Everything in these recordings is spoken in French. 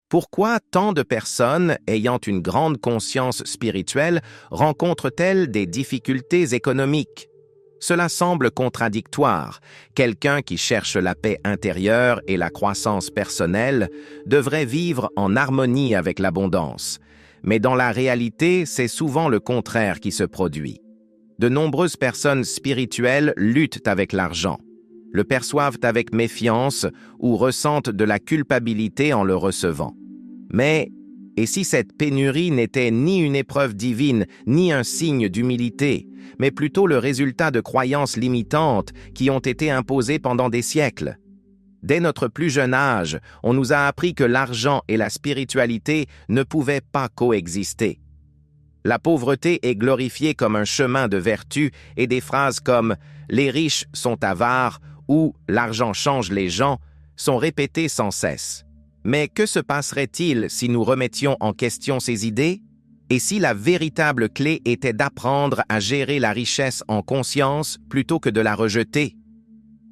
Pourquoi tant de personnes ayant une grande conscience spirituelle rencontrent-elles des difficultés économiques? Cela semble contradictoire. Quelqu'un qui cherche la paix intérieure et la croissance personnelle devrait vivre en harmonie avec l'abondance. Mais dans la réalité, c'est souvent le contraire qui se produit. De nombreuses personnes spirituelles luttent avec l'argent, le perçoivent avec méfiance ou ressentent de la culpabilité en le recevant. Mais, et si cette pénurie n'était ni une épreuve divine, ni un signe d'humilité, mais plutôt le résultat de croyances limitantes qui ont été imposées pendant des siècles? Dès notre plus jeune âge, on nous a appris que l'argent et la spiritualité ne pouvaient pas coexister. La pauvreté est glorifiée comme un chemin de vertu et des phrases comme « les riches sont avares » ou « l'argent change les gens » sont répétées sans cesse. Mais que se passerait-il si nous remettions en question ces idées? Et si la véritable clé était d'apprendre à gérer la richesse en conscience plutôt que de la rejeter?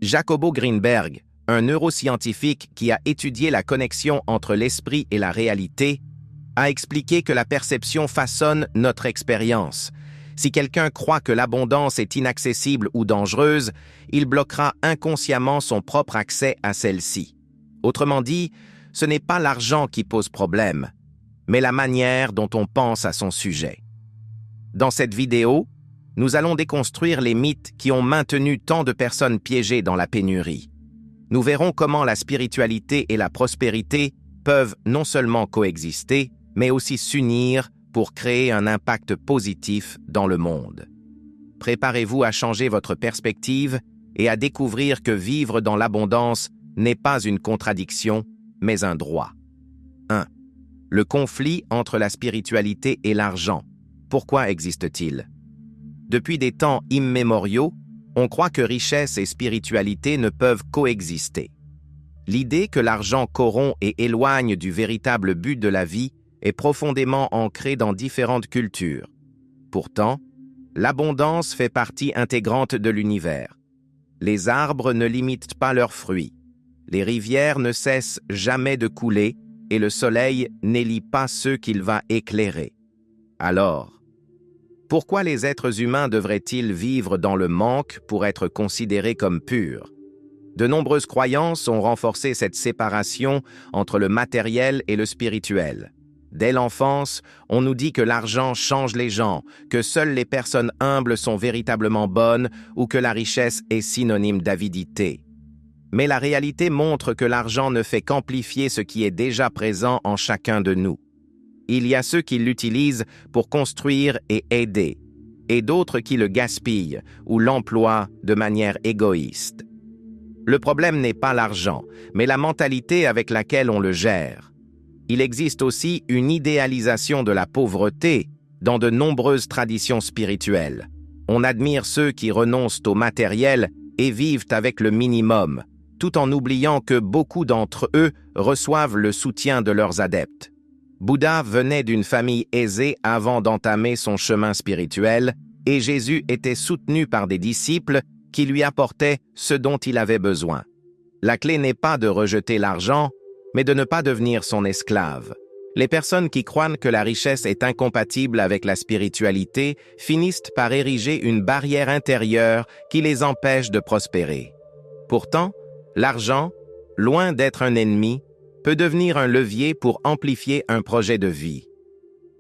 Jacobo Greenberg, un neuroscientifique qui a étudié la connexion entre l'esprit et la réalité, a expliqué que la perception façonne notre expérience. Si quelqu'un croit que l'abondance est inaccessible ou dangereuse, il bloquera inconsciemment son propre accès à celle-ci. Autrement dit, ce n'est pas l'argent qui pose problème, mais la manière dont on pense à son sujet. Dans cette vidéo, nous allons déconstruire les mythes qui ont maintenu tant de personnes piégées dans la pénurie. Nous verrons comment la spiritualité et la prospérité peuvent non seulement coexister, mais aussi s'unir pour créer un impact positif dans le monde. Préparez-vous à changer votre perspective et à découvrir que vivre dans l'abondance n'est pas une contradiction, mais un droit. 1. Le conflit entre la spiritualité et l'argent. Pourquoi existe-t-il? Depuis des temps immémoriaux, on croit que richesse et spiritualité ne peuvent coexister. L'idée que l'argent corrompt et éloigne du véritable but de la vie est profondément ancrée dans différentes cultures. Pourtant, l'abondance fait partie intégrante de l'univers. Les arbres ne limitent pas leurs fruits. Les rivières ne cessent jamais de couler et le soleil n'élit pas ceux qu'il va éclairer. Alors, pourquoi les êtres humains devraient-ils vivre dans le manque pour être considérés comme purs? De nombreuses croyances ont renforcé cette séparation entre le matériel et le spirituel. Dès l'enfance, on nous dit que l'argent change les gens, que seules les personnes humbles sont véritablement bonnes ou que la richesse est synonyme d'avidité. Mais la réalité montre que l'argent ne fait qu'amplifier ce qui est déjà présent en chacun de nous. Il y a ceux qui l'utilisent pour construire et aider, et d'autres qui le gaspillent ou l'emploient de manière égoïste. Le problème n'est pas l'argent, mais la mentalité avec laquelle on le gère. Il existe aussi une idéalisation de la pauvreté dans de nombreuses traditions spirituelles. On admire ceux qui renoncent au matériel et vivent avec le minimum, tout en oubliant que beaucoup d'entre eux reçoivent le soutien de leurs adeptes. Bouddha venait d'une famille aisée avant d'entamer son chemin spirituel, et Jésus était soutenu par des disciples qui lui apportaient ce dont il avait besoin. La clé n'est pas de rejeter l'argent, mais de ne pas devenir son esclave. Les personnes qui croient que la richesse est incompatible avec la spiritualité finissent par ériger une barrière intérieure qui les empêche de prospérer. Pourtant, l'argent, loin d'être un ennemi, peut devenir un levier pour amplifier un projet de vie.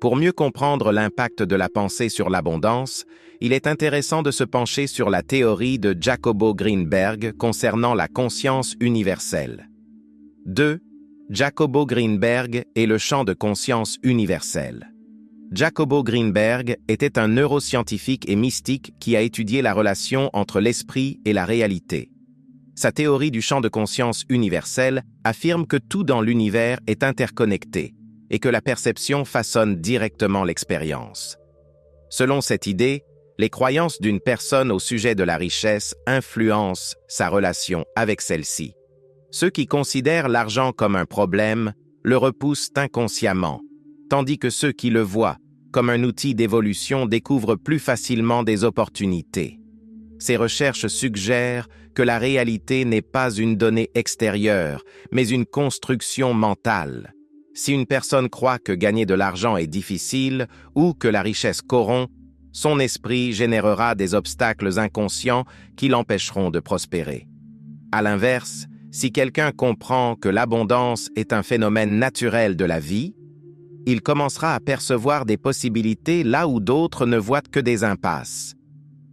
Pour mieux comprendre l'impact de la pensée sur l'abondance, il est intéressant de se pencher sur la théorie de Jacobo Greenberg concernant la conscience universelle. 2. Jacobo Greenberg et le champ de conscience universelle. Jacobo Greenberg était un neuroscientifique et mystique qui a étudié la relation entre l'esprit et la réalité. Sa théorie du champ de conscience universel affirme que tout dans l'univers est interconnecté et que la perception façonne directement l'expérience. Selon cette idée, les croyances d'une personne au sujet de la richesse influencent sa relation avec celle-ci. Ceux qui considèrent l'argent comme un problème le repoussent inconsciemment, tandis que ceux qui le voient comme un outil d'évolution découvrent plus facilement des opportunités. Ces recherches suggèrent que la réalité n'est pas une donnée extérieure, mais une construction mentale. Si une personne croit que gagner de l'argent est difficile ou que la richesse corrompt, son esprit générera des obstacles inconscients qui l'empêcheront de prospérer. À l'inverse, si quelqu'un comprend que l'abondance est un phénomène naturel de la vie, il commencera à percevoir des possibilités là où d'autres ne voient que des impasses.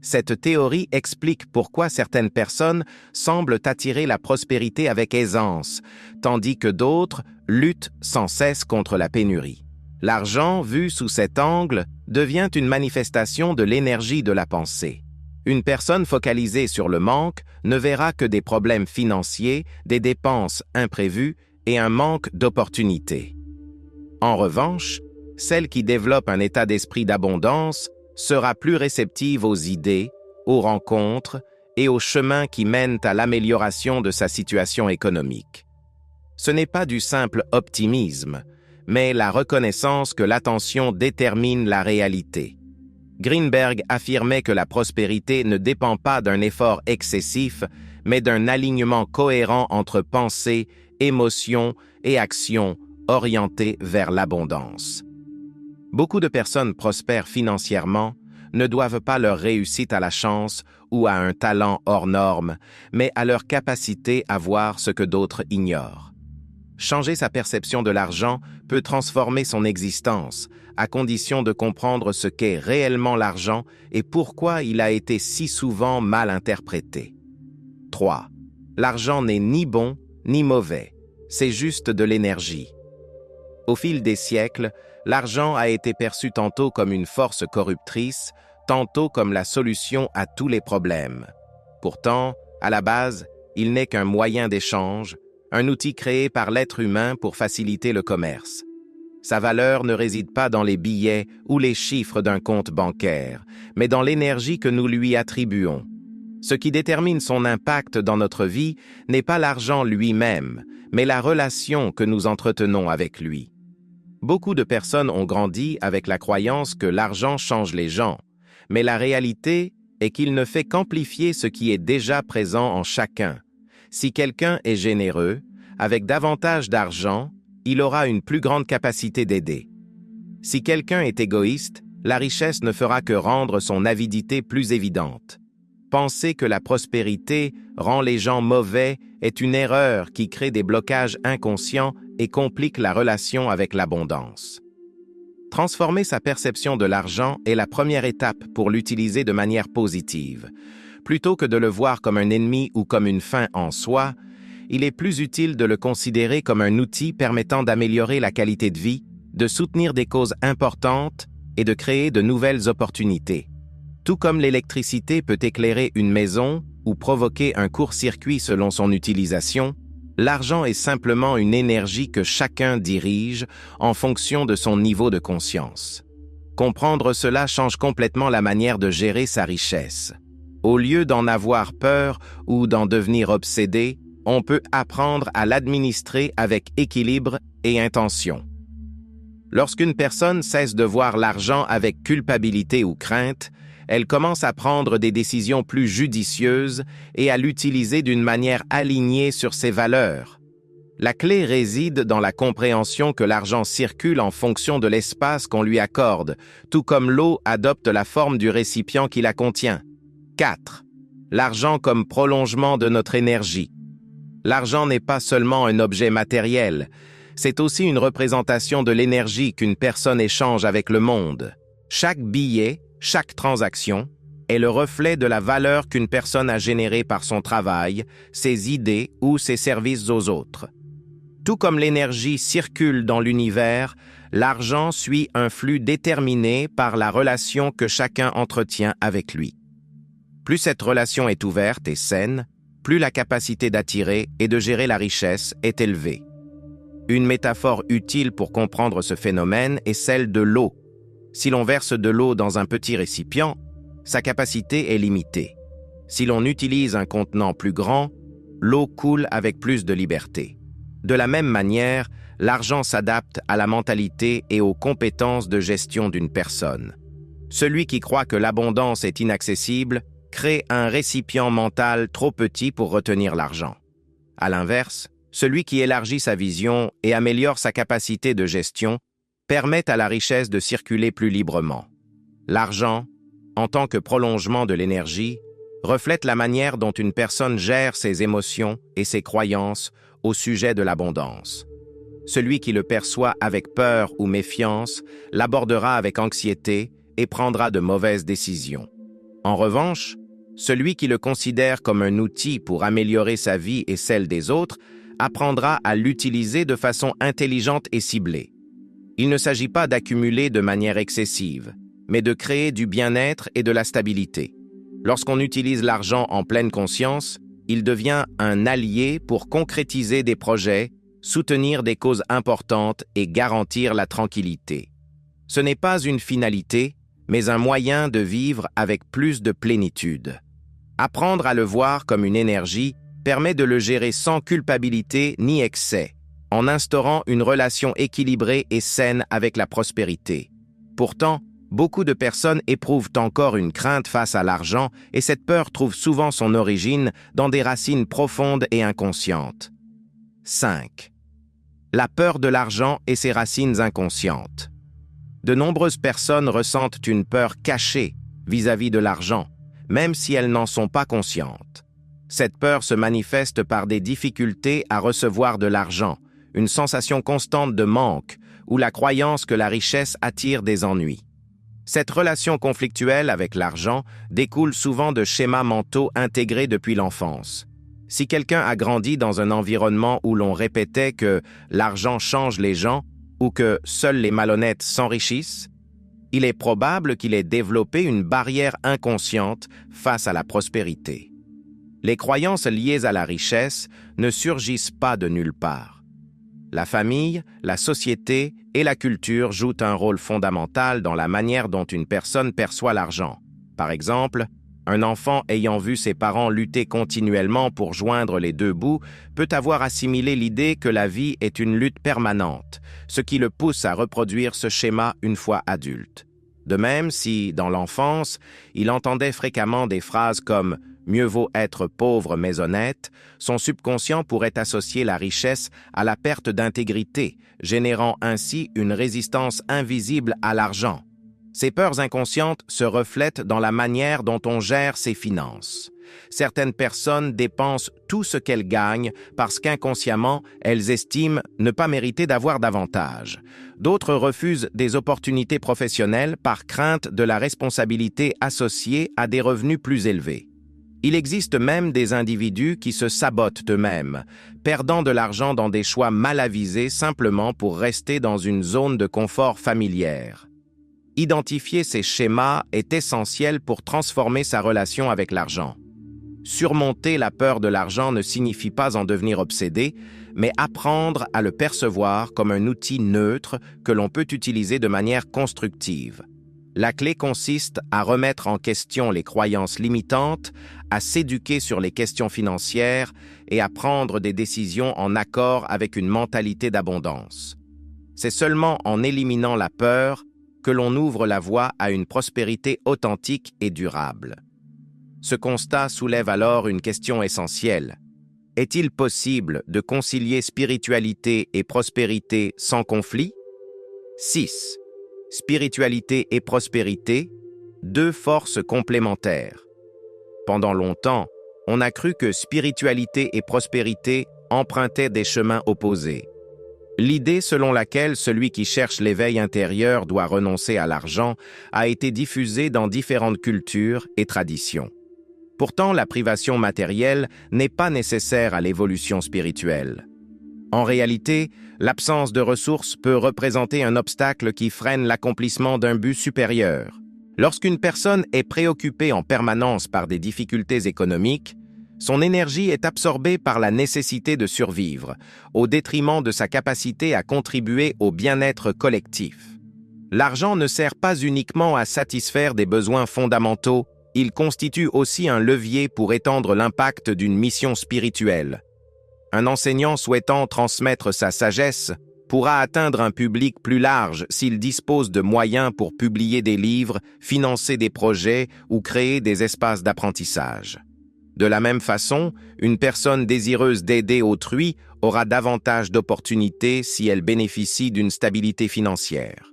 Cette théorie explique pourquoi certaines personnes semblent attirer la prospérité avec aisance, tandis que d'autres luttent sans cesse contre la pénurie. L'argent, vu sous cet angle, devient une manifestation de l'énergie de la pensée. Une personne focalisée sur le manque ne verra que des problèmes financiers, des dépenses imprévues et un manque d'opportunités. En revanche, celle qui développe un état d'esprit d'abondance sera plus réceptive aux idées, aux rencontres et aux chemins qui mènent à l'amélioration de sa situation économique. Ce n'est pas du simple optimisme, mais la reconnaissance que l'attention détermine la réalité. Greenberg affirmait que la prospérité ne dépend pas d'un effort excessif, mais d'un alignement cohérent entre pensée, émotion et action orientées vers l'abondance. Beaucoup de personnes prospèrent financièrement ne doivent pas leur réussite à la chance ou à un talent hors norme, mais à leur capacité à voir ce que d'autres ignorent. Changer sa perception de l'argent peut transformer son existence, à condition de comprendre ce qu'est réellement l'argent et pourquoi il a été si souvent mal interprété. 3. L'argent n'est ni bon ni mauvais, c'est juste de l'énergie. Au fil des siècles, l'argent a été perçu tantôt comme une force corruptrice, tantôt comme la solution à tous les problèmes. Pourtant, à la base, il n'est qu'un moyen d'échange, un outil créé par l'être humain pour faciliter le commerce. Sa valeur ne réside pas dans les billets ou les chiffres d'un compte bancaire, mais dans l'énergie que nous lui attribuons. Ce qui détermine son impact dans notre vie n'est pas l'argent lui-même, mais la relation que nous entretenons avec lui. Beaucoup de personnes ont grandi avec la croyance que l'argent change les gens, mais la réalité est qu'il ne fait qu'amplifier ce qui est déjà présent en chacun. Si quelqu'un est généreux, avec davantage d'argent, il aura une plus grande capacité d'aider. Si quelqu'un est égoïste, la richesse ne fera que rendre son avidité plus évidente. Penser que la prospérité rend les gens mauvais est une erreur qui crée des blocages inconscients et complique la relation avec l'abondance. Transformer sa perception de l'argent est la première étape pour l'utiliser de manière positive. Plutôt que de le voir comme un ennemi ou comme une fin en soi, il est plus utile de le considérer comme un outil permettant d'améliorer la qualité de vie, de soutenir des causes importantes et de créer de nouvelles opportunités. Tout comme l'électricité peut éclairer une maison ou provoquer un court-circuit selon son utilisation, l'argent est simplement une énergie que chacun dirige en fonction de son niveau de conscience. Comprendre cela change complètement la manière de gérer sa richesse. Au lieu d'en avoir peur ou d'en devenir obsédé, on peut apprendre à l'administrer avec équilibre et intention. Lorsqu'une personne cesse de voir l'argent avec culpabilité ou crainte, elle commence à prendre des décisions plus judicieuses et à l'utiliser d'une manière alignée sur ses valeurs. La clé réside dans la compréhension que l'argent circule en fonction de l'espace qu'on lui accorde, tout comme l'eau adopte la forme du récipient qui la contient. 4. L'argent comme prolongement de notre énergie. L'argent n'est pas seulement un objet matériel, c'est aussi une représentation de l'énergie qu'une personne échange avec le monde. Chaque billet, chaque transaction est le reflet de la valeur qu'une personne a générée par son travail, ses idées ou ses services aux autres. Tout comme l'énergie circule dans l'univers, l'argent suit un flux déterminé par la relation que chacun entretient avec lui. Plus cette relation est ouverte et saine, plus la capacité d'attirer et de gérer la richesse est élevée. Une métaphore utile pour comprendre ce phénomène est celle de l'eau. Si l'on verse de l'eau dans un petit récipient, sa capacité est limitée. Si l'on utilise un contenant plus grand, l'eau coule avec plus de liberté. De la même manière, l'argent s'adapte à la mentalité et aux compétences de gestion d'une personne. Celui qui croit que l'abondance est inaccessible crée un récipient mental trop petit pour retenir l'argent. À l'inverse, Celui qui élargit sa vision et améliore sa capacité de gestion permet à la richesse de circuler plus librement. L'argent, en tant que prolongement de l'énergie, reflète la manière dont une personne gère ses émotions et ses croyances au sujet de l'abondance. Celui qui le perçoit avec peur ou méfiance l'abordera avec anxiété et prendra de mauvaises décisions. En revanche, celui qui le considère comme un outil pour améliorer sa vie et celle des autres apprendra à l'utiliser de façon intelligente et ciblée. Il ne s'agit pas d'accumuler de manière excessive, mais de créer du bien-être et de la stabilité. Lorsqu'on utilise l'argent en pleine conscience, il devient un allié pour concrétiser des projets, soutenir des causes importantes et garantir la tranquillité. Ce n'est pas une finalité, mais un moyen de vivre avec plus de plénitude. Apprendre à le voir comme une énergie permet de le gérer sans culpabilité ni excès, en instaurant une relation équilibrée et saine avec la prospérité. Pourtant, beaucoup de personnes éprouvent encore une crainte face à l'argent et cette peur trouve souvent son origine dans des racines profondes et inconscientes. 5. La peur de l'argent et ses racines inconscientes. De nombreuses personnes ressentent une peur cachée vis-à-vis de l'argent, même si elles n'en sont pas conscientes. Cette peur se manifeste par des difficultés à recevoir de l'argent, une sensation constante de manque ou la croyance que la richesse attire des ennuis. Cette relation conflictuelle avec l'argent découle souvent de schémas mentaux intégrés depuis l'enfance. Si quelqu'un a grandi dans un environnement où l'on répétait que l'argent change les gens ou que seuls les malhonnêtes s'enrichissent, il est probable qu'il ait développé une barrière inconsciente face à la prospérité. Les croyances liées à la richesse ne surgissent pas de nulle part. La famille, la société et la culture jouent un rôle fondamental dans la manière dont une personne perçoit l'argent. Par exemple, un enfant ayant vu ses parents lutter continuellement pour joindre les deux bouts peut avoir assimilé l'idée que la vie est une lutte permanente, ce qui le pousse à reproduire ce schéma une fois adulte. De même, si, dans l'enfance, il entendait fréquemment des phrases comme « mieux vaut être pauvre mais honnête », son subconscient pourrait associer la richesse à la perte d'intégrité, générant ainsi une résistance invisible à l'argent. Ces peurs inconscientes se reflètent dans la manière dont on gère ses finances. Certaines personnes dépensent tout ce qu'elles gagnent parce qu'inconsciemment, elles estiment ne pas mériter d'avoir davantage. D'autres refusent des opportunités professionnelles par crainte de la responsabilité associée à des revenus plus élevés. Il existe même des individus qui se sabotent eux-mêmes, perdant de l'argent dans des choix mal avisés simplement pour rester dans une zone de confort familière. Identifier ces schémas est essentiel pour transformer sa relation avec l'argent. Surmonter la peur de l'argent ne signifie pas en devenir obsédé, mais apprendre à le percevoir comme un outil neutre que l'on peut utiliser de manière constructive. La clé consiste à remettre en question les croyances limitantes, à s'éduquer sur les questions financières et à prendre des décisions en accord avec une mentalité d'abondance. C'est seulement en éliminant la peur que l'on ouvre la voie à une prospérité authentique et durable. Ce constat soulève alors une question essentielle. Est-il possible de concilier spiritualité et prospérité sans conflit? 6. Spiritualité et prospérité, deux forces complémentaires. Pendant longtemps, on a cru que spiritualité et prospérité empruntaient des chemins opposés. L'idée selon laquelle celui qui cherche l'éveil intérieur doit renoncer à l'argent a été diffusée dans différentes cultures et traditions. Pourtant, la privation matérielle n'est pas nécessaire à l'évolution spirituelle. En réalité, l'absence de ressources peut représenter un obstacle qui freine l'accomplissement d'un but supérieur. Lorsqu'une personne est préoccupée en permanence par des difficultés économiques, son énergie est absorbée par la nécessité de survivre, au détriment de sa capacité à contribuer au bien-être collectif. L'argent ne sert pas uniquement à satisfaire des besoins fondamentaux, il constitue aussi un levier pour étendre l'impact d'une mission spirituelle. Un enseignant souhaitant transmettre sa sagesse pourra atteindre un public plus large s'il dispose de moyens pour publier des livres, financer des projets ou créer des espaces d'apprentissage. De la même façon, une personne désireuse d'aider autrui aura davantage d'opportunités si elle bénéficie d'une stabilité financière.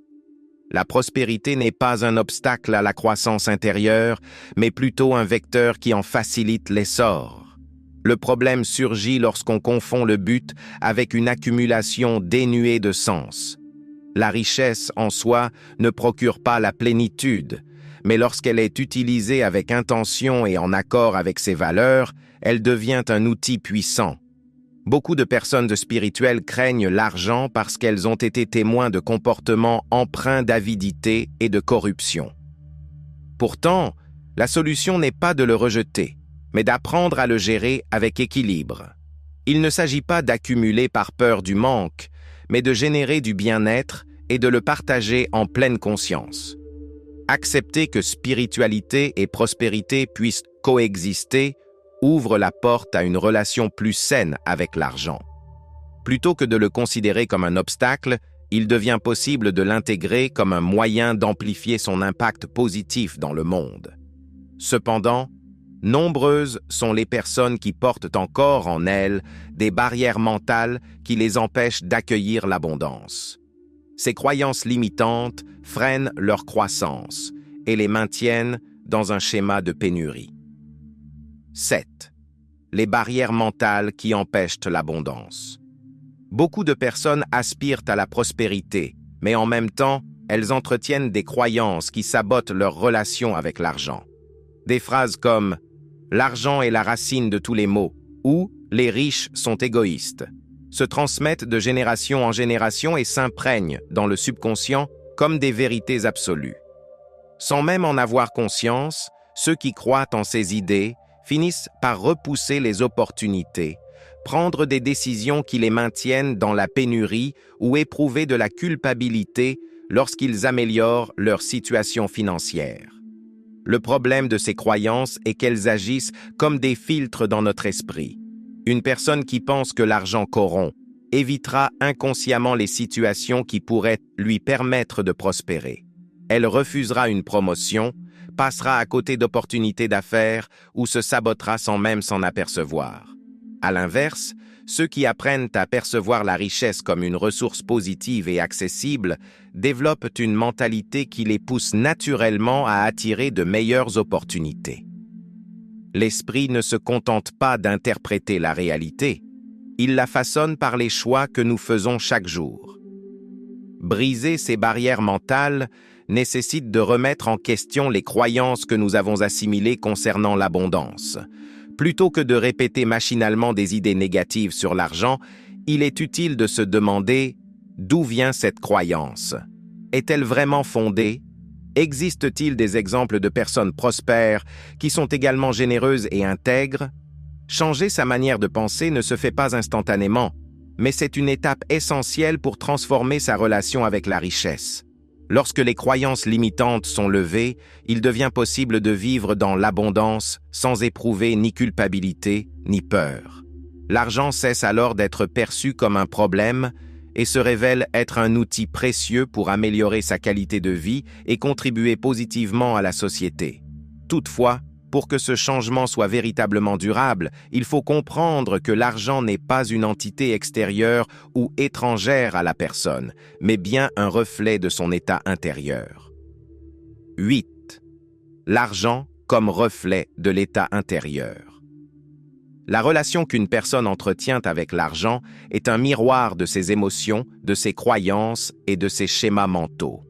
La prospérité n'est pas un obstacle à la croissance intérieure, mais plutôt un vecteur qui en facilite l'essor. Le problème surgit lorsqu'on confond le but avec une accumulation dénuée de sens. La richesse en soi ne procure pas la plénitude, mais lorsqu'elle est utilisée avec intention et en accord avec ses valeurs, elle devient un outil puissant. Beaucoup de personnes spirituelles craignent l'argent parce qu'elles ont été témoins de comportements empreints d'avidité et de corruption. Pourtant, la solution n'est pas de le rejeter, mais d'apprendre à le gérer avec équilibre. Il ne s'agit pas d'accumuler par peur du manque, mais de générer du bien-être et de le partager en pleine conscience. Accepter que spiritualité et prospérité puissent coexister ouvre la porte à une relation plus saine avec l'argent. Plutôt que de le considérer comme un obstacle, il devient possible de l'intégrer comme un moyen d'amplifier son impact positif dans le monde. Cependant, nombreuses sont les personnes qui portent encore en elles des barrières mentales qui les empêchent d'accueillir l'abondance. Ces croyances limitantes freinent leur croissance et les maintiennent dans un schéma de pénurie. 7. Les barrières mentales qui empêchent l'abondance. Beaucoup de personnes aspirent à la prospérité, mais en même temps, elles entretiennent des croyances qui sabotent leur relation avec l'argent. Des phrases comme « l'argent est la racine de tous les maux » ou « les riches sont égoïstes » se transmettent de génération en génération et s'imprègnent dans le subconscient comme des vérités absolues. Sans même en avoir conscience, ceux qui croient en ces idées finissent par repousser les opportunités, prendre des décisions qui les maintiennent dans la pénurie ou éprouver de la culpabilité lorsqu'ils améliorent leur situation financière. Le problème de ces croyances est qu'elles agissent comme des filtres dans notre esprit. Une personne qui pense que l'argent corrompt évitera inconsciemment les situations qui pourraient lui permettre de prospérer. Elle refusera une promotion, passera à côté d'opportunités d'affaires ou se sabotera sans même s'en apercevoir. À l'inverse, ceux qui apprennent à percevoir la richesse comme une ressource positive et accessible développent une mentalité qui les pousse naturellement à attirer de meilleures opportunités. L'esprit ne se contente pas d'interpréter la réalité, il la façonne par les choix que nous faisons chaque jour. Briser ces barrières mentales nécessite de remettre en question les croyances que nous avons assimilées concernant l'abondance. Plutôt que de répéter machinalement des idées négatives sur l'argent, il est utile de se demander d'où vient cette croyance. Est-elle vraiment fondée? Existe-t-il des exemples de personnes prospères qui sont également généreuses et intègres? Changer sa manière de penser ne se fait pas instantanément, mais c'est une étape essentielle pour transformer sa relation avec la richesse. Lorsque les croyances limitantes sont levées, il devient possible de vivre dans l'abondance sans éprouver ni culpabilité ni peur. L'argent cesse alors d'être perçu comme un problème et se révèle être un outil précieux pour améliorer sa qualité de vie et contribuer positivement à la société. Toutefois, pour que ce changement soit véritablement durable, il faut comprendre que l'argent n'est pas une entité extérieure ou étrangère à la personne, mais bien un reflet de son état intérieur. 8. L'argent comme reflet de l'état intérieur. La relation qu'une personne entretient avec l'argent est un miroir de ses émotions, de ses croyances et de ses schémas mentaux.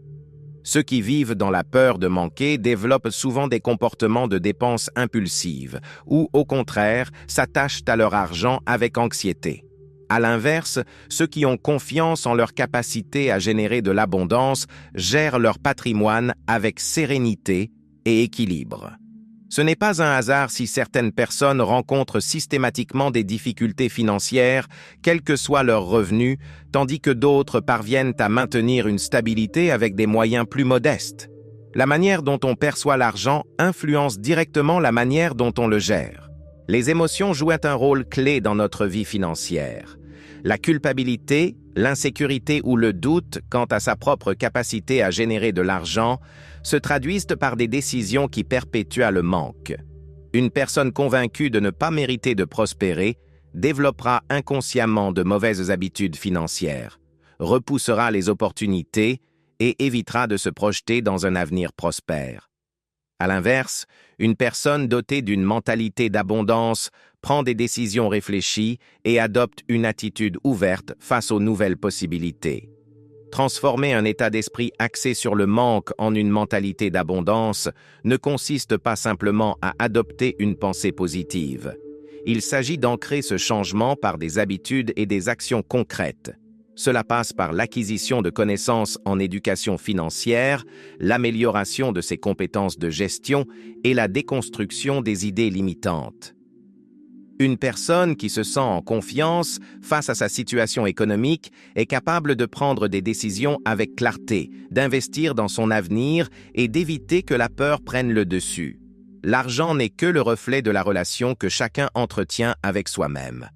Ceux qui vivent dans la peur de manquer développent souvent des comportements de dépenses impulsives ou, au contraire, s'attachent à leur argent avec anxiété. À l'inverse, ceux qui ont confiance en leur capacité à générer de l'abondance gèrent leur patrimoine avec sérénité et équilibre. Ce n'est pas un hasard si certaines personnes rencontrent systématiquement des difficultés financières, quels que soient leurs revenus, tandis que d'autres parviennent à maintenir une stabilité avec des moyens plus modestes. La manière dont on perçoit l'argent influence directement la manière dont on le gère. Les émotions jouent un rôle clé dans notre vie financière. La culpabilité, l'insécurité ou le doute quant à sa propre capacité à générer de l'argent se traduisent par des décisions qui perpétuent le manque. Une personne convaincue de ne pas mériter de prospérer développera inconsciemment de mauvaises habitudes financières, repoussera les opportunités et évitera de se projeter dans un avenir prospère. À l'inverse, une personne dotée d'une mentalité d'abondance prend des décisions réfléchies et adopte une attitude ouverte face aux nouvelles possibilités. Transformer un état d'esprit axé sur le manque en une mentalité d'abondance ne consiste pas simplement à adopter une pensée positive. Il s'agit d'ancrer ce changement par des habitudes et des actions concrètes. Cela passe par l'acquisition de connaissances en éducation financière, l'amélioration de ses compétences de gestion et la déconstruction des idées limitantes. Une personne qui se sent en confiance face à sa situation économique est capable de prendre des décisions avec clarté, d'investir dans son avenir et d'éviter que la peur prenne le dessus. L'argent n'est que le reflet de la relation que chacun entretient avec soi-même.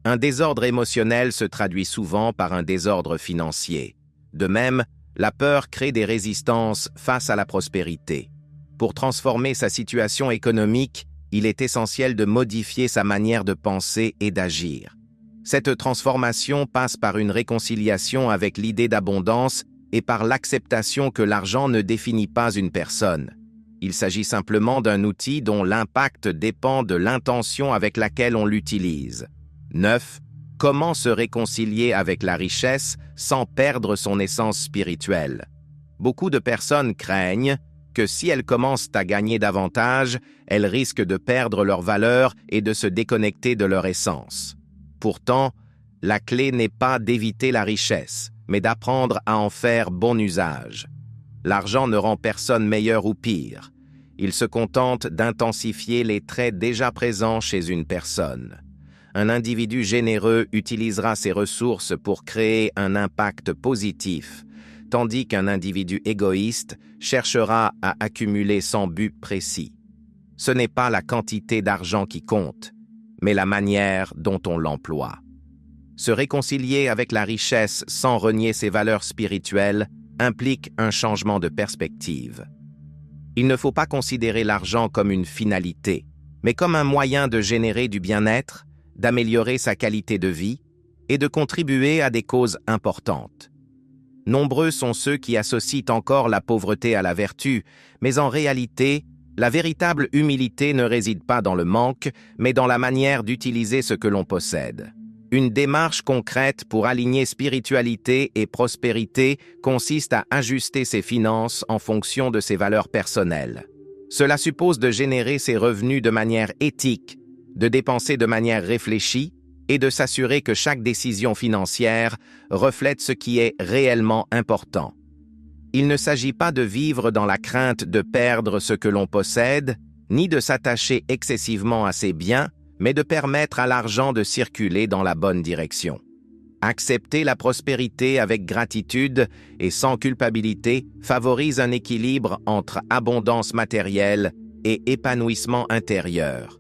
Un désordre émotionnel se traduit souvent par un désordre financier. De même, la peur crée des résistances face à la prospérité. Pour transformer sa situation économique, il est essentiel de modifier sa manière de penser et d'agir. Cette transformation passe par une réconciliation avec l'idée d'abondance et par l'acceptation que l'argent ne définit pas une personne. Il s'agit simplement d'un outil dont l'impact dépend de l'intention avec laquelle on l'utilise. 9. Comment se réconcilier avec la richesse sans perdre son essence spirituelle? Beaucoup de personnes craignent que si elles commencent à gagner davantage, elles risquent de perdre leur valeur et de se déconnecter de leur essence. Pourtant, la clé n'est pas d'éviter la richesse, mais d'apprendre à en faire bon usage. L'argent ne rend personne meilleur ou pire. Il se contente d'intensifier les traits déjà présents chez une personne. Un individu généreux utilisera ses ressources pour créer un impact positif, tandis qu'un individu égoïste cherchera à accumuler sans but précis. Ce n'est pas la quantité d'argent qui compte, mais la manière dont on l'emploie. Se réconcilier avec la richesse sans renier ses valeurs spirituelles implique un changement de perspective. Il ne faut pas considérer l'argent comme une finalité, mais comme un moyen de générer du bien-être, d'améliorer sa qualité de vie et de contribuer à des causes importantes. Nombreux sont ceux qui associent encore la pauvreté à la vertu, mais en réalité, la véritable humilité ne réside pas dans le manque, mais dans la manière d'utiliser ce que l'on possède. Une démarche concrète pour aligner spiritualité et prospérité consiste à ajuster ses finances en fonction de ses valeurs personnelles. Cela suppose de générer ses revenus de manière éthique, de dépenser de manière réfléchie et de s'assurer que chaque décision financière reflète ce qui est réellement important. Il ne s'agit pas de vivre dans la crainte de perdre ce que l'on possède, ni de s'attacher excessivement à ses biens, mais de permettre à l'argent de circuler dans la bonne direction. Accepter la prospérité avec gratitude et sans culpabilité favorise un équilibre entre abondance matérielle et épanouissement intérieur.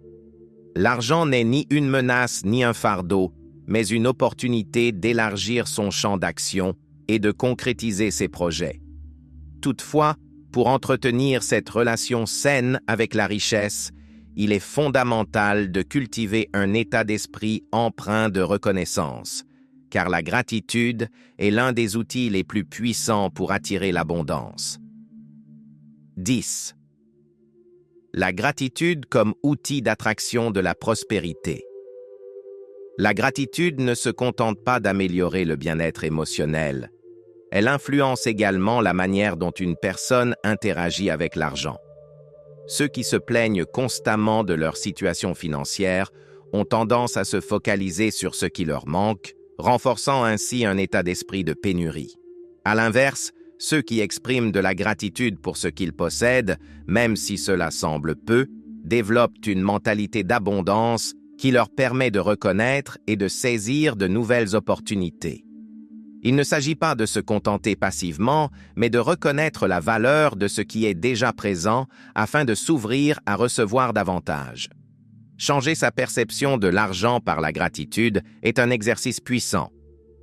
L'argent n'est ni une menace ni un fardeau, mais une opportunité d'élargir son champ d'action et de concrétiser ses projets. Toutefois, pour entretenir cette relation saine avec la richesse, il est fondamental de cultiver un état d'esprit empreint de reconnaissance, car la gratitude est l'un des outils les plus puissants pour attirer l'abondance. 10. La gratitude comme outil d'attraction de la prospérité. La gratitude ne se contente pas d'améliorer le bien-être émotionnel. Elle influence également la manière dont une personne interagit avec l'argent. Ceux qui se plaignent constamment de leur situation financière ont tendance à se focaliser sur ce qui leur manque, renforçant ainsi un état d'esprit de pénurie. À l'inverse, ceux qui expriment de la gratitude pour ce qu'ils possèdent, même si cela semble peu, développent une mentalité d'abondance qui leur permet de reconnaître et de saisir de nouvelles opportunités. Il ne s'agit pas de se contenter passivement, mais de reconnaître la valeur de ce qui est déjà présent afin de s'ouvrir à recevoir davantage. Changer sa perception de l'argent par la gratitude est un exercice puissant.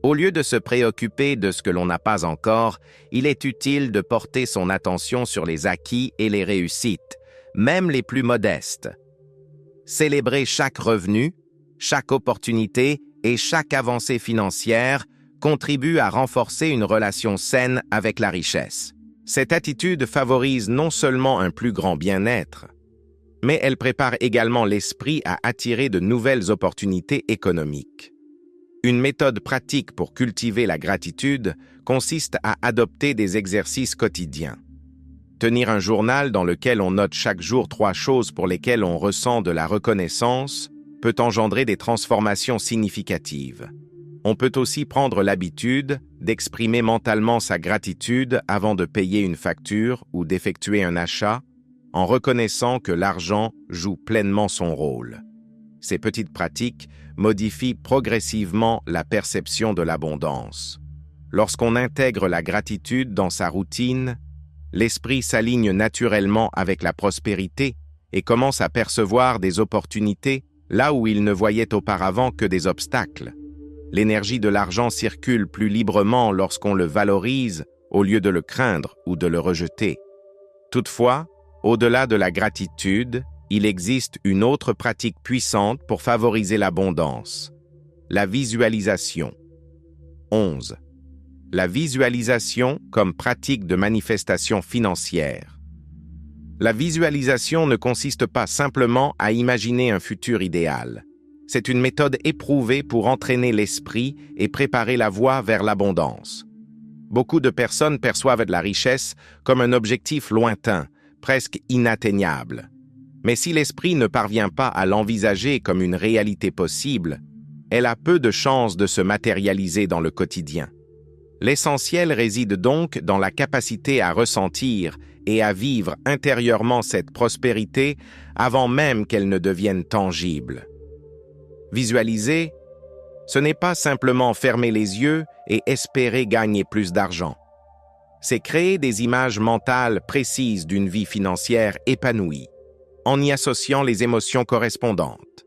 Au lieu de se préoccuper de ce que l'on n'a pas encore, il est utile de porter son attention sur les acquis et les réussites, même les plus modestes. Célébrer chaque revenu, chaque opportunité et chaque avancée financière contribue à renforcer une relation saine avec la richesse. Cette attitude favorise non seulement un plus grand bien-être, mais elle prépare également l'esprit à attirer de nouvelles opportunités économiques. Une méthode pratique pour cultiver la gratitude consiste à adopter des exercices quotidiens. Tenir un journal dans lequel on note chaque jour 3 choses pour lesquelles on ressent de la reconnaissance peut engendrer des transformations significatives. On peut aussi prendre l'habitude d'exprimer mentalement sa gratitude avant de payer une facture ou d'effectuer un achat, en reconnaissant que l'argent joue pleinement son rôle. Ces petites pratiques modifient progressivement la perception de l'abondance. Lorsqu'on intègre la gratitude dans sa routine, l'esprit s'aligne naturellement avec la prospérité et commence à percevoir des opportunités là où il ne voyait auparavant que des obstacles. L'énergie de l'argent circule plus librement lorsqu'on le valorise au lieu de le craindre ou de le rejeter. Toutefois, au-delà de la gratitude, il existe une autre pratique puissante pour favoriser l'abondance: la visualisation. 11. La visualisation comme pratique de manifestation financière. La visualisation ne consiste pas simplement à imaginer un futur idéal. C'est une méthode éprouvée pour entraîner l'esprit et préparer la voie vers l'abondance. Beaucoup de personnes perçoivent la richesse comme un objectif lointain, presque inatteignable. Mais si l'esprit ne parvient pas à l'envisager comme une réalité possible, elle a peu de chances de se matérialiser dans le quotidien. L'essentiel réside donc dans la capacité à ressentir et à vivre intérieurement cette prospérité avant même qu'elle ne devienne tangible. Visualiser, ce n'est pas simplement fermer les yeux et espérer gagner plus d'argent. C'est créer des images mentales précises d'une vie financière épanouie, en y associant les émotions correspondantes.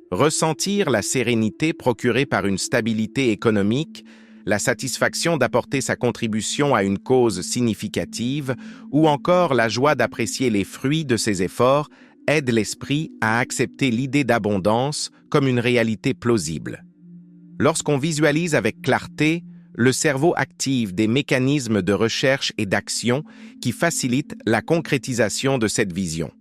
Ressentir la sérénité procurée par une stabilité économique, la satisfaction d'apporter sa contribution à une cause significative ou encore la joie d'apprécier les fruits de ses efforts aide l'esprit à accepter l'idée d'abondance comme une réalité plausible. Lorsqu'on visualise avec clarté, le cerveau active des mécanismes de recherche et d'action qui facilitent la concrétisation de cette vision.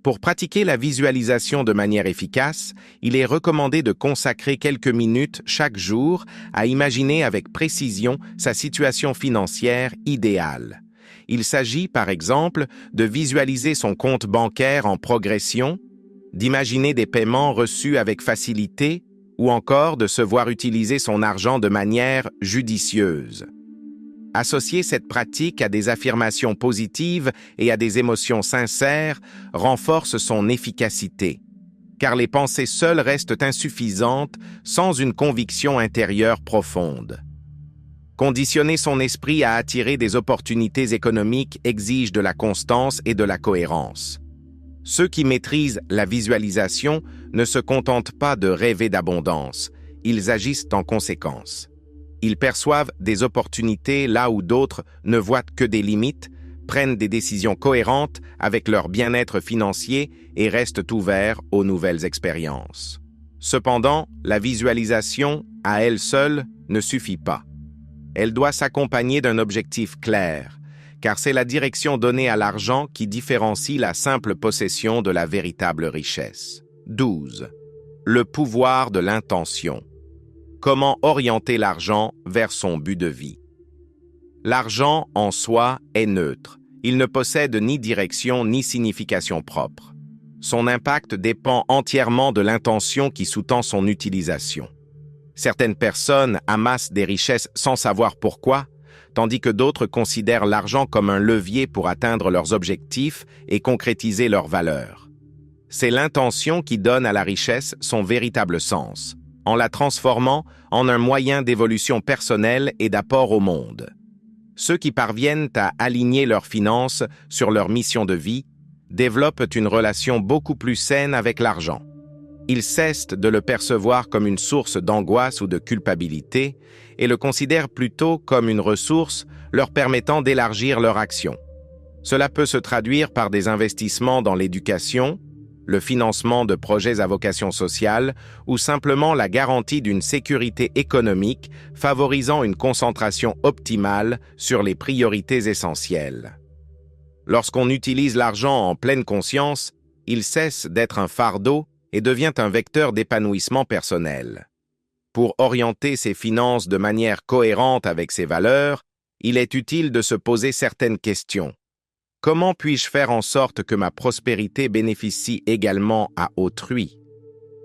Pour pratiquer la visualisation de manière efficace, il est recommandé de consacrer quelques minutes chaque jour à imaginer avec précision sa situation financière idéale. Il s'agit, par exemple, de visualiser son compte bancaire en progression, d'imaginer des paiements reçus avec facilité ou encore de se voir utiliser son argent de manière judicieuse. Associer cette pratique à des affirmations positives et à des émotions sincères renforce son efficacité, car les pensées seules restent insuffisantes sans une conviction intérieure profonde. Conditionner son esprit à attirer des opportunités économiques exige de la constance et de la cohérence. Ceux qui maîtrisent la visualisation ne se contentent pas de rêver d'abondance, ils agissent en conséquence. Ils perçoivent des opportunités là où d'autres ne voient que des limites, prennent des décisions cohérentes avec leur bien-être financier et restent ouverts aux nouvelles expériences. Cependant, la visualisation, à elle seule, ne suffit pas. Elle doit s'accompagner d'un objectif clair, car c'est la direction donnée à l'argent qui différencie la simple possession de la véritable richesse. 12. Le pouvoir de l'intention. Comment orienter l'argent vers son but de vie? L'argent, en soi, est neutre. Il ne possède ni direction ni signification propre. Son impact dépend entièrement de l'intention qui sous-tend son utilisation. Certaines personnes amassent des richesses sans savoir pourquoi, tandis que d'autres considèrent l'argent comme un levier pour atteindre leurs objectifs et concrétiser leurs valeurs. C'est l'intention qui donne à la richesse son véritable sens, en la transformant en un moyen d'évolution personnelle et d'apport au monde. Ceux qui parviennent à aligner leurs finances sur leur mission de vie développent une relation beaucoup plus saine avec l'argent. Ils cessent de le percevoir comme une source d'angoisse ou de culpabilité et le considèrent plutôt comme une ressource leur permettant d'élargir leur action. Cela peut se traduire par des investissements dans l'éducation, le financement de projets à vocation sociale ou simplement la garantie d'une sécurité économique favorisant une concentration optimale sur les priorités essentielles. Lorsqu'on utilise l'argent en pleine conscience, il cesse d'être un fardeau et devient un vecteur d'épanouissement personnel. Pour orienter ses finances de manière cohérente avec ses valeurs, il est utile de se poser certaines questions. Comment puis-je faire en sorte que ma prospérité bénéficie également à autrui?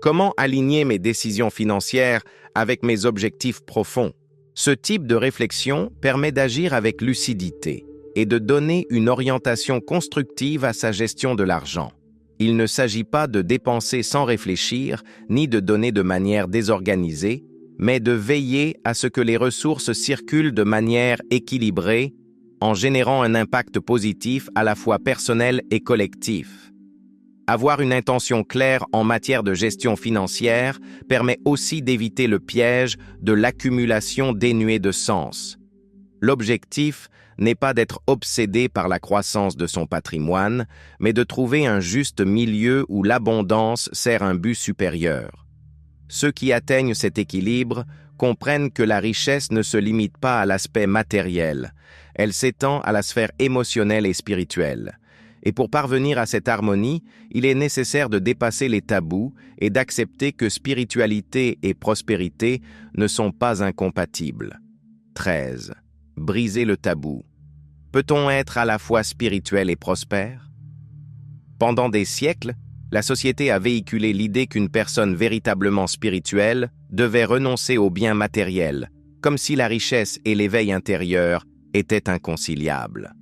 Comment aligner mes décisions financières avec mes objectifs profonds? Ce type de réflexion permet d'agir avec lucidité et de donner une orientation constructive à sa gestion de l'argent. Il ne s'agit pas de dépenser sans réfléchir, ni de donner de manière désorganisée, mais de veiller à ce que les ressources circulent de manière équilibrée, en générant un impact positif à la fois personnel et collectif. Avoir une intention claire en matière de gestion financière permet aussi d'éviter le piège de l'accumulation dénuée de sens. L'objectif n'est pas d'être obsédé par la croissance de son patrimoine, mais de trouver un juste milieu où l'abondance sert un but supérieur. Ceux qui atteignent cet équilibre comprennent que la richesse ne se limite pas à l'aspect matériel, elle s'étend à la sphère émotionnelle et spirituelle. Et pour parvenir à cette harmonie, il est nécessaire de dépasser les tabous et d'accepter que spiritualité et prospérité ne sont pas incompatibles. 13. Briser le tabou. Peut-on être à la fois spirituel et prospère? Pendant des siècles, la société a véhiculé l'idée qu'une personne véritablement spirituelle devait renoncer aux biens matériels, comme si la richesse et l'éveil intérieur étaient inconciliables.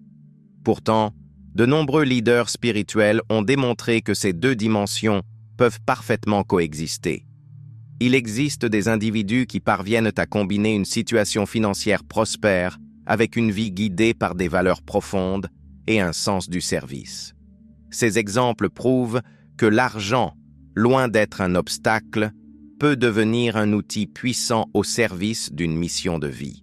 Pourtant, de nombreux leaders spirituels ont démontré que ces deux dimensions peuvent parfaitement coexister. Il existe des individus qui parviennent à combiner une situation financière prospère avec une vie guidée par des valeurs profondes et un sens du service. Ces exemples prouvent que l'argent, loin d'être un obstacle, peut devenir un outil puissant au service d'une mission de vie.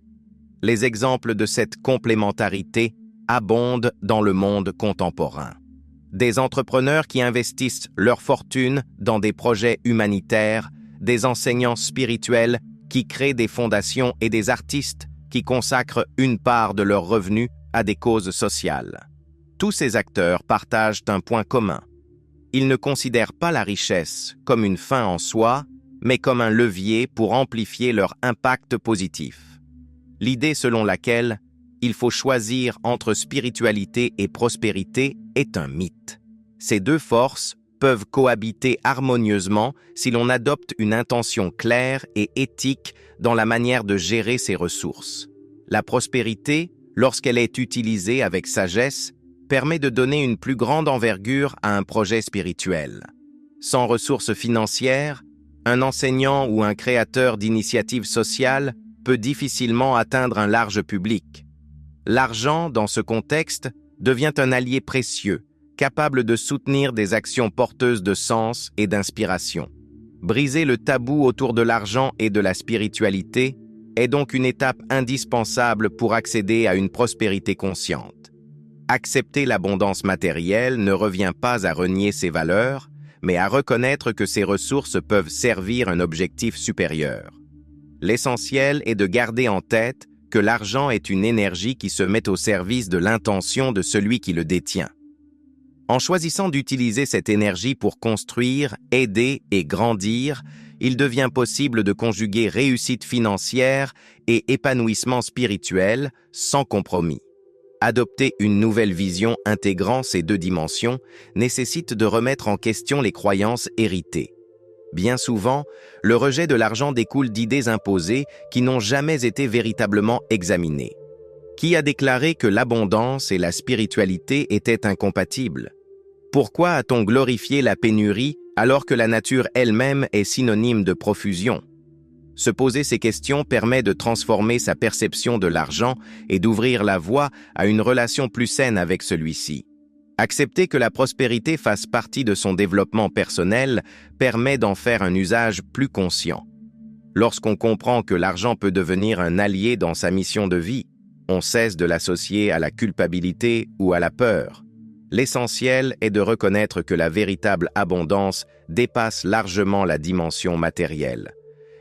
Les exemples de cette complémentarité abondent dans le monde contemporain. Des entrepreneurs qui investissent leur fortune dans des projets humanitaires, des enseignants spirituels qui créent des fondations et des artistes qui consacrent une part de leurs revenus à des causes sociales. Tous ces acteurs partagent un point commun. Ils ne considèrent pas la richesse comme une fin en soi, mais comme un levier pour amplifier leur impact positif. L'idée selon laquelle il faut choisir entre spiritualité et prospérité est un mythe. Ces deux forces peuvent cohabiter harmonieusement si l'on adopte une intention claire et éthique dans la manière de gérer ses ressources. La prospérité, lorsqu'elle est utilisée avec sagesse, permet de donner une plus grande envergure à un projet spirituel. Sans ressources financières, un enseignant ou un créateur d'initiatives sociales peut difficilement atteindre un large public. L'argent, dans ce contexte, devient un allié précieux, capable de soutenir des actions porteuses de sens et d'inspiration. Briser le tabou autour de l'argent et de la spiritualité est donc une étape indispensable pour accéder à une prospérité consciente. Accepter l'abondance matérielle ne revient pas à renier ses valeurs, mais à reconnaître que ces ressources peuvent servir un objectif supérieur. L'essentiel est de garder en tête que l'argent est une énergie qui se met au service de l'intention de celui qui le détient. En choisissant d'utiliser cette énergie pour construire, aider et grandir, il devient possible de conjuguer réussite financière et épanouissement spirituel sans compromis. Adopter une nouvelle vision intégrant ces deux dimensions nécessite de remettre en question les croyances héritées. Bien souvent, le rejet de l'argent découle d'idées imposées qui n'ont jamais été véritablement examinées. Qui a déclaré que l'abondance et la spiritualité étaient incompatibles? Pourquoi a-t-on glorifié la pénurie alors que la nature elle-même est synonyme de profusion? Se poser ces questions permet de transformer sa perception de l'argent et d'ouvrir la voie à une relation plus saine avec celui-ci. Accepter que la prospérité fasse partie de son développement personnel permet d'en faire un usage plus conscient. Lorsqu'on comprend que l'argent peut devenir un allié dans sa mission de vie, on cesse de l'associer à la culpabilité ou à la peur. L'essentiel est de reconnaître que la véritable abondance dépasse largement la dimension matérielle.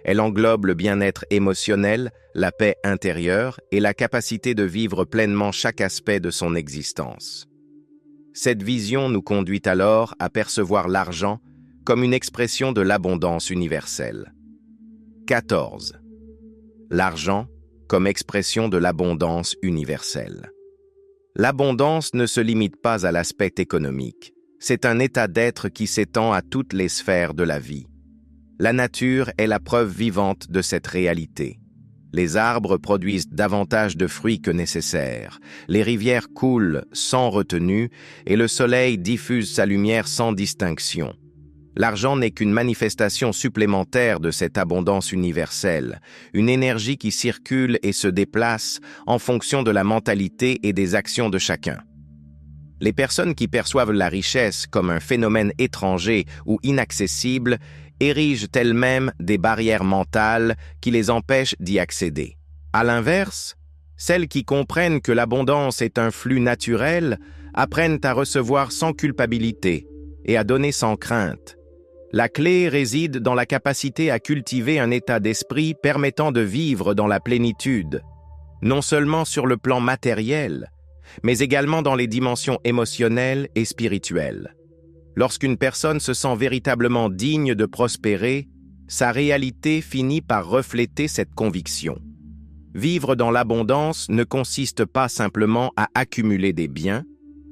Elle englobe le bien-être émotionnel, la paix intérieure et la capacité de vivre pleinement chaque aspect de son existence. Cette vision nous conduit alors à percevoir l'argent comme une expression de l'abondance universelle. 14. L'argent comme expression de l'abondance universelle. L'abondance ne se limite pas à l'aspect économique. C'est un état d'être qui s'étend à toutes les sphères de la vie. La nature est la preuve vivante de cette réalité. Les arbres produisent davantage de fruits que nécessaire, les rivières coulent sans retenue et le soleil diffuse sa lumière sans distinction. L'argent n'est qu'une manifestation supplémentaire de cette abondance universelle, une énergie qui circule et se déplace en fonction de la mentalité et des actions de chacun. Les personnes qui perçoivent la richesse comme un phénomène étranger ou inaccessible érigent elles-mêmes des barrières mentales qui les empêchent d'y accéder. À l'inverse, celles qui comprennent que l'abondance est un flux naturel apprennent à recevoir sans culpabilité et à donner sans crainte. La clé réside dans la capacité à cultiver un état d'esprit permettant de vivre dans la plénitude, non seulement sur le plan matériel, mais également dans les dimensions émotionnelles et spirituelles. Lorsqu'une personne se sent véritablement digne de prospérer, sa réalité finit par refléter cette conviction. Vivre dans l'abondance ne consiste pas simplement à accumuler des biens,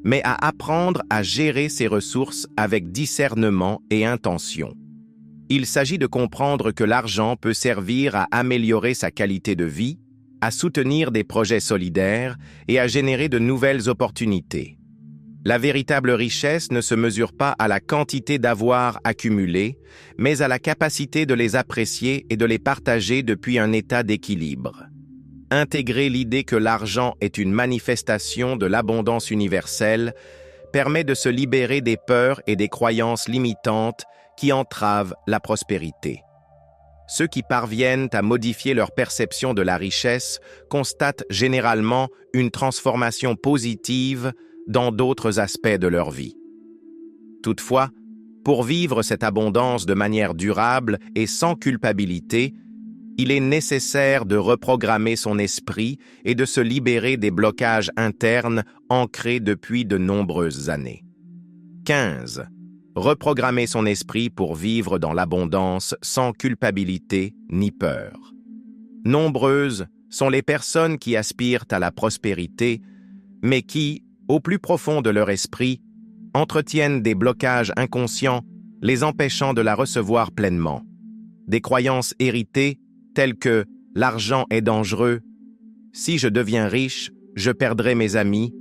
mais à apprendre à gérer ses ressources avec discernement et intention. Il s'agit de comprendre que l'argent peut servir à améliorer sa qualité de vie, à soutenir des projets solidaires et à générer de nouvelles opportunités. La véritable richesse ne se mesure pas à la quantité d'avoirs accumulés, mais à la capacité de les apprécier et de les partager depuis un état d'équilibre. Intégrer l'idée que l'argent est une manifestation de l'abondance universelle permet de se libérer des peurs et des croyances limitantes qui entravent la prospérité. Ceux qui parviennent à modifier leur perception de la richesse constatent généralement une transformation positive dans d'autres aspects de leur vie. Toutefois, pour vivre cette abondance de manière durable et sans culpabilité, il est nécessaire de reprogrammer son esprit et de se libérer des blocages internes ancrés depuis de nombreuses années. 15. Reprogrammer son esprit pour vivre dans l'abondance sans culpabilité ni peur. Nombreuses sont les personnes qui aspirent à la prospérité, mais qui, au plus profond de leur esprit, entretiennent des blocages inconscients, les empêchant de la recevoir pleinement. Des croyances héritées telles que « l'argent est dangereux »,« si je deviens riche, je perdrai mes amis »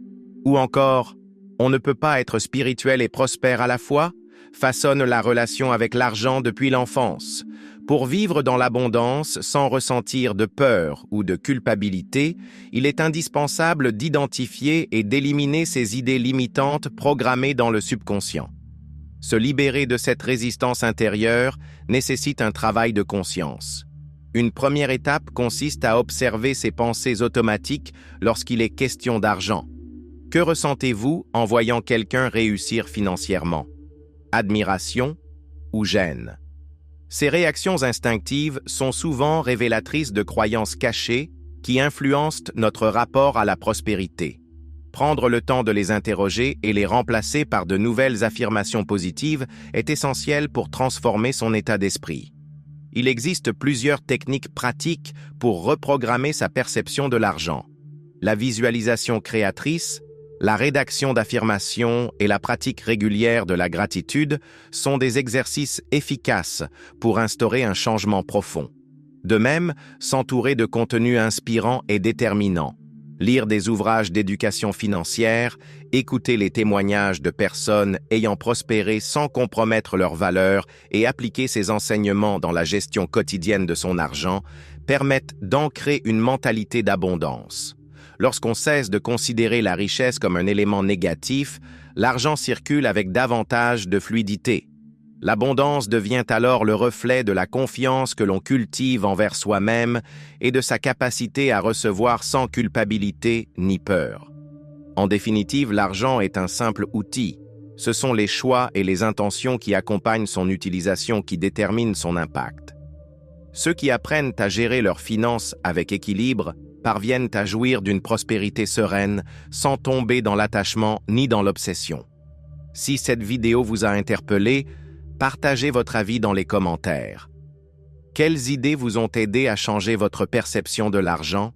ou encore « on ne peut pas être spirituel et prospère à la fois » façonnent la relation avec l'argent depuis l'enfance. Pour vivre dans l'abondance sans ressentir de peur ou de culpabilité, il est indispensable d'identifier et d'éliminer ces idées limitantes programmées dans le subconscient. Se libérer de cette résistance intérieure nécessite un travail de conscience. Une première étape consiste à observer ses pensées automatiques lorsqu'il est question d'argent. Que ressentez-vous en voyant quelqu'un réussir financièrement? Admiration ou gêne? Ces réactions instinctives sont souvent révélatrices de croyances cachées qui influencent notre rapport à la prospérité. Prendre le temps de les interroger et les remplacer par de nouvelles affirmations positives est essentiel pour transformer son état d'esprit. Il existe plusieurs techniques pratiques pour reprogrammer sa perception de l'argent. La visualisation créatrice, la rédaction d'affirmations et la pratique régulière de la gratitude sont des exercices efficaces pour instaurer un changement profond. De même, s'entourer de contenus inspirants et déterminants, lire des ouvrages d'éducation financière, écouter les témoignages de personnes ayant prospéré sans compromettre leurs valeurs et appliquer ces enseignements dans la gestion quotidienne de son argent permettent d'ancrer une mentalité d'abondance. Lorsqu'on cesse de considérer la richesse comme un élément négatif, l'argent circule avec davantage de fluidité. L'abondance devient alors le reflet de la confiance que l'on cultive envers soi-même et de sa capacité à recevoir sans culpabilité ni peur. En définitive, l'argent est un simple outil. Ce sont les choix et les intentions qui accompagnent son utilisation qui déterminent son impact. Ceux qui apprennent à gérer leurs finances avec équilibre parviennent à jouir d'une prospérité sereine sans tomber dans l'attachement ni dans l'obsession. Si cette vidéo vous a interpellé, partagez votre avis dans les commentaires. Quelles idées vous ont aidé à changer votre perception de l'argent?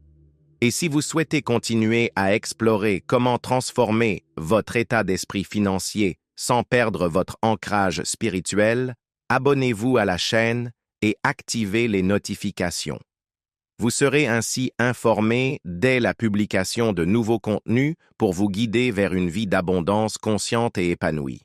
Et si vous souhaitez continuer à explorer comment transformer votre état d'esprit financier sans perdre votre ancrage spirituel, abonnez-vous à la chaîne et activez les notifications. Vous serez ainsi informé dès la publication de nouveaux contenus pour vous guider vers une vie d'abondance consciente et épanouie.